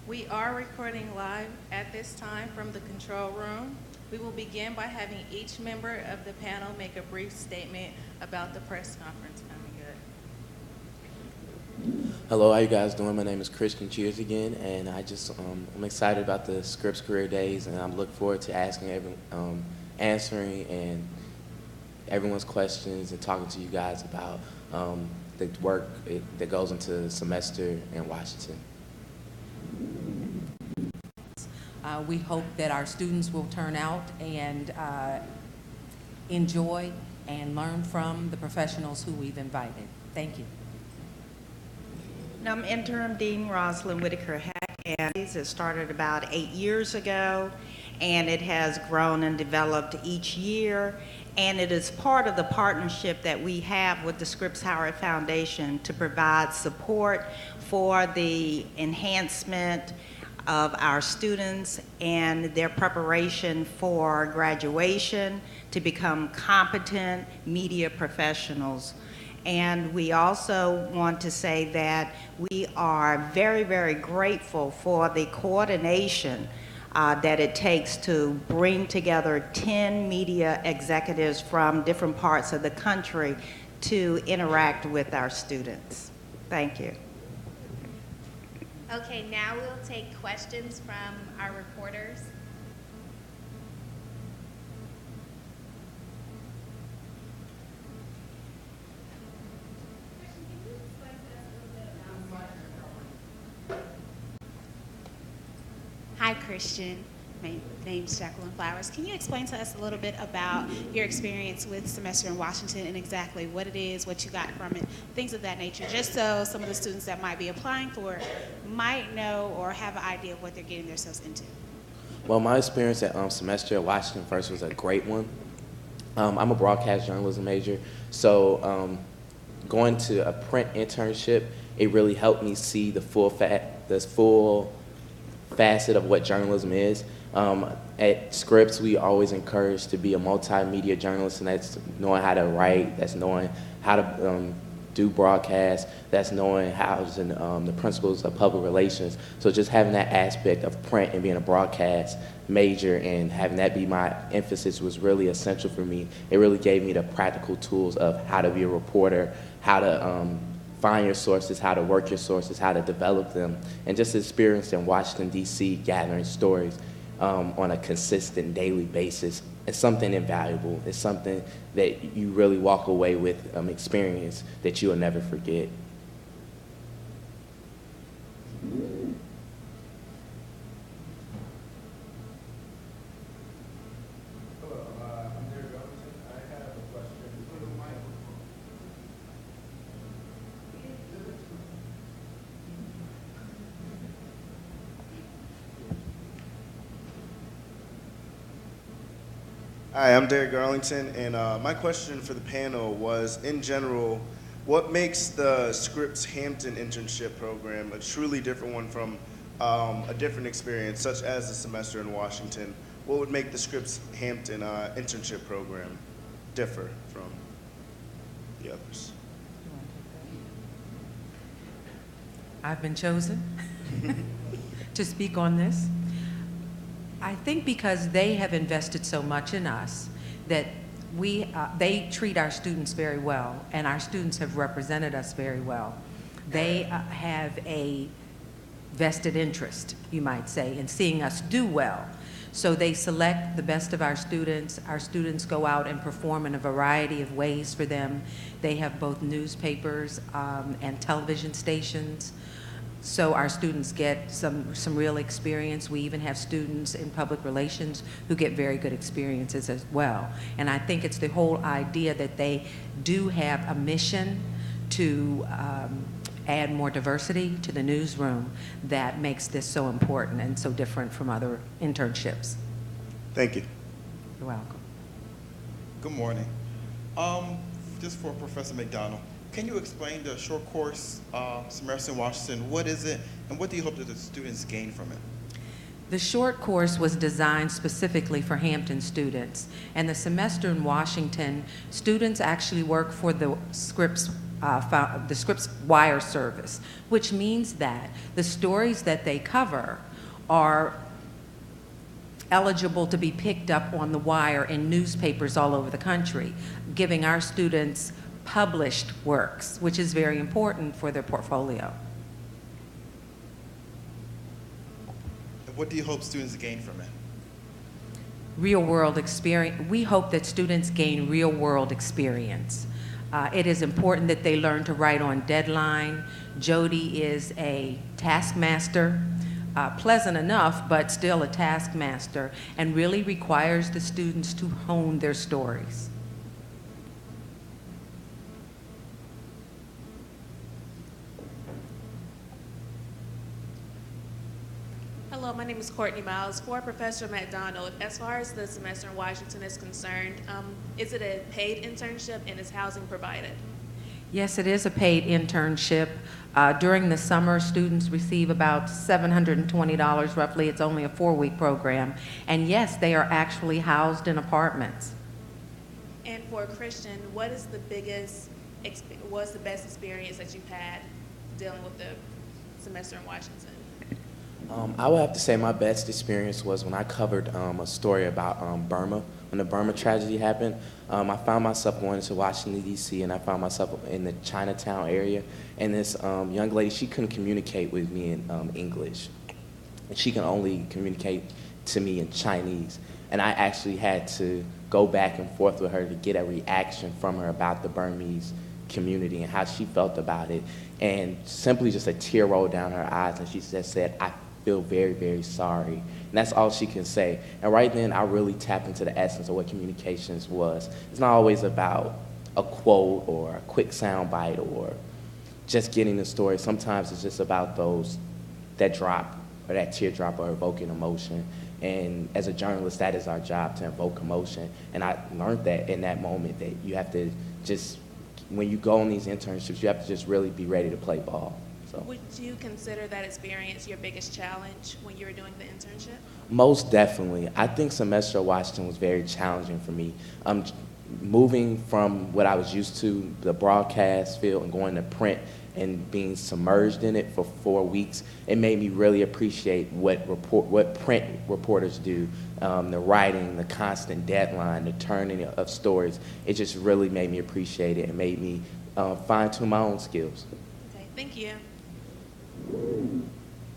We are recording live at this time from the control room. We will begin by having each member of the panel make a brief statement about the press conference coming up. Hello, how you guys doing? My name is Christian. Cheers again, and I'm excited about the Scripps Career Days, and I'm looking forward to answering and everyone's questions and talking to you guys about the work that goes into the semester in Washington. We hope that our students will turn out and enjoy and learn from the professionals who we've invited. Thank you. I'm Interim Dean Rosalind Whitaker Hack, and it started about 8 years ago, and it has grown and developed each year, and it is part of the partnership that we have with the Scripps Howard Foundation to provide support for the enhancement of our students and their preparation for graduation to become competent media professionals. And we also want to say that we are very, very grateful for the coordination that it takes to bring together 10 media executives from different parts of the country to interact with our students. Thank you. Okay, now we'll take questions from our reporters. Hi, Christian. My name's Jacqueline Flowers. Can you explain to us a little bit about your experience with Semester in Washington and exactly what it is, what you got from it, things of that nature, just so some of the students that might be applying for it might know or have an idea of what they're getting themselves into? Well, my experience at Semester at Washington first was a great one. I'm a broadcast journalism major, so going to a print internship, it really helped me see the full facet of what journalism is. At Scripps, we always encourage to be a multimedia journalist, and that's knowing how to write, that's knowing how to do broadcast, that's knowing how the principles of public relations. So just having that aspect of print and being a broadcast major and having that be my emphasis was really essential for me. It really gave me the practical tools of how to be a reporter, how to find your sources, how to work your sources, how to develop them, and just experience in Washington, D.C., gathering stories on a consistent daily basis. It's something invaluable. It's something that you really walk away with experience that you will never forget. Hi, I'm Derek Garlington, and my question for the panel was, in general, what makes the Scripps Hampton internship program a truly different one from a different experience, such as the semester in Washington? What would make the Scripps Hampton internship program differ from the others? I've been chosen to speak on this. I think because they have invested so much in us that they treat our students very well, and our students have represented us very well. They have a vested interest, you might say, in seeing us do well. So they select the best of our students. Our students go out and perform in a variety of ways for them. They have both newspapers and television stations. So our students get some real experience. We even have students in public relations who get very good experiences as well. And I think it's the whole idea that they do have a mission to add more diversity to the newsroom that makes this so important and so different from other internships. Thank you. You're welcome. Good morning. Just for Professor McDonald, can you explain the short course, Semester in Washington? What is it, and what do you hope that the students gain from it? The short course was designed specifically for Hampton students, and the semester in Washington, students actually work for the Scripps the Scripps Wire service, which means that the stories that they cover are eligible to be picked up on the wire in newspapers all over the country, giving our students published works, which is very important for their portfolio. And what do you hope students gain from it? Real-world experience. We hope that students gain real-world experience. It is important that they learn to write on deadline. Jody is a taskmaster, pleasant enough, but still a taskmaster, and really requires the students to hone their stories. Hello, my name is Courtney Miles. For Professor McDonald, as far as the semester in Washington is concerned, is it a paid internship and is housing provided? Yes, it is a paid internship. During the summer, students receive about $720 roughly. It's only a 4-week program. And yes, they are actually housed in apartments. And for Christian, what is the what's the best experience that you've had dealing with the semester in Washington? I would have to say my best experience was when I covered a story about Burma. When the Burma tragedy happened, I found myself going to Washington, D.C., and I found myself in the Chinatown area. And this young lady, she couldn't communicate with me in English. And she can only communicate to me in Chinese. And I actually had to go back and forth with her to get a reaction from her about the Burmese community and how she felt about it. And simply just a tear rolled down her eyes, and she just said, "I feel very, very sorry." And that's all she can say. And right then, I really tapped into the essence of what communications was. It's not always about a quote or a quick sound bite or just getting the story. Sometimes it's just about that drop or that teardrop or evoking emotion. And as a journalist, that is our job, to invoke emotion. And I learned that in that moment, that you have to just, when you go on these internships, you have to just really be ready to play ball. So. Would you consider that experience your biggest challenge when you were doing the internship? Most definitely. I think semester at Washington was very challenging for me. Moving from what I was used to, the broadcast field, and going to print and being submerged in it for 4 weeks, it made me really appreciate what print reporters do, the writing, the constant deadline, the turning of stories. It just really made me appreciate it and made me fine-tune my own skills. Okay, thank you.